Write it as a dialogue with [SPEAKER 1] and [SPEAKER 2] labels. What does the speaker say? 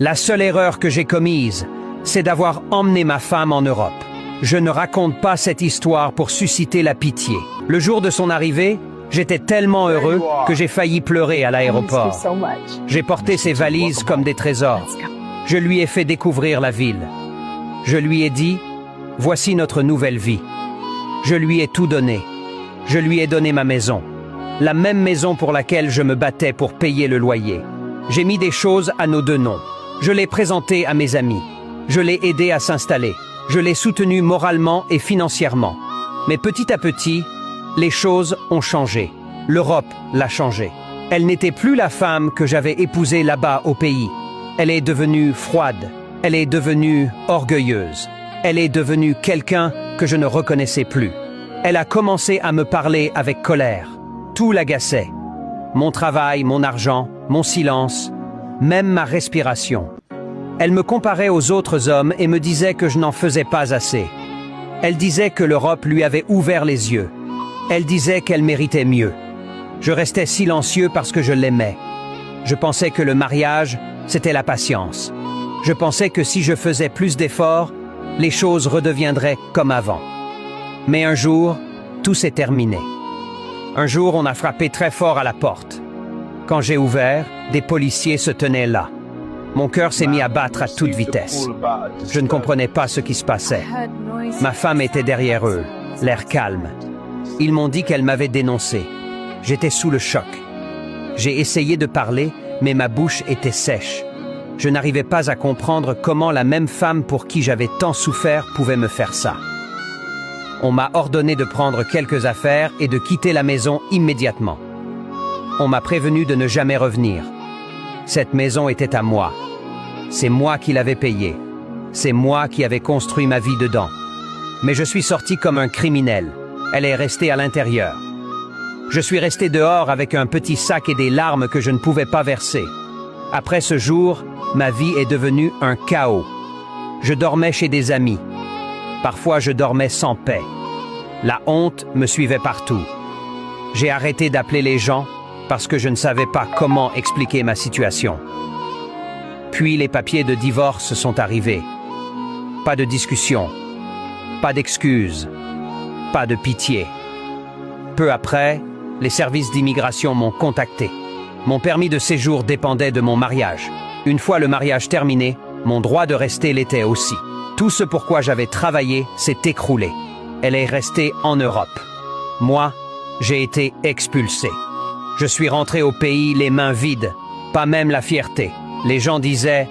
[SPEAKER 1] La seule erreur que j'ai commise, c'est d'avoir emmené ma femme en Europe. Je ne raconte pas cette histoire pour susciter la pitié. Le jour de son arrivée, j'étais tellement heureux que j'ai failli pleurer à l'aéroport. J'ai porté ses valises comme des trésors. Je lui ai fait découvrir la ville. Je lui ai dit, voici notre nouvelle vie. Je lui ai tout donné. Je lui ai donné ma maison. La même maison pour laquelle je me battais pour payer le loyer. J'ai mis des choses à nos deux noms. Je l'ai présenté à mes amis. Je l'ai aidé à s'installer. Je l'ai soutenu moralement et financièrement. Mais petit à petit, les choses ont changé. L'Europe l'a changé. Elle n'était plus la femme que j'avais épousée là-bas au pays. Elle est devenue froide. Elle est devenue orgueilleuse. Elle est devenue quelqu'un que je ne reconnaissais plus. Elle a commencé à me parler avec colère. Tout l'agaçait. Mon travail, mon argent, mon silence, même ma respiration. Elle me comparait aux autres hommes et me disait que je n'en faisais pas assez. Elle disait que l'Europe lui avait ouvert les yeux. Elle disait qu'elle méritait mieux. Je restais silencieux parce que je l'aimais. Je pensais que le mariage, c'était la patience. Je pensais que si je faisais plus d'efforts, les choses redeviendraient comme avant. Mais un jour, tout s'est terminé. Un jour, on a frappé très fort à la porte. Quand j'ai ouvert, des policiers se tenaient là. Mon cœur s'est mis à battre à toute vitesse. Je ne comprenais pas ce qui se passait. Ma femme était derrière eux, l'air calme. Ils m'ont dit qu'elle m'avait dénoncé. J'étais sous le choc. J'ai essayé de parler, mais ma bouche était sèche. Je n'arrivais pas à comprendre comment la même femme pour qui j'avais tant souffert pouvait me faire ça. On m'a ordonné de prendre quelques affaires et de quitter la maison immédiatement. On m'a prévenu de ne jamais revenir. Cette maison était à moi. C'est moi qui l'avais payée. C'est moi qui avais construit ma vie dedans. Mais je suis sorti comme un criminel. Elle est restée à l'intérieur. Je suis resté dehors avec un petit sac et des larmes que je ne pouvais pas verser. Après ce jour, ma vie est devenue un chaos. Je dormais chez des amis. Parfois, je dormais sans paix. La honte me suivait partout. J'ai arrêté d'appeler les gens parce que je ne savais pas comment expliquer ma situation. Puis les papiers de divorce sont arrivés. Pas de discussion, pas d'excuses, pas de pitié. Peu après, les services d'immigration m'ont contacté. Mon permis de séjour dépendait de mon mariage. Une fois le mariage terminé, mon droit de rester l'était aussi. Tout ce pourquoi j'avais travaillé s'est écroulé. Elle est restée en Europe. Moi, j'ai été expulsé. Je suis rentré au pays les mains vides, pas même la fierté. Les gens disaient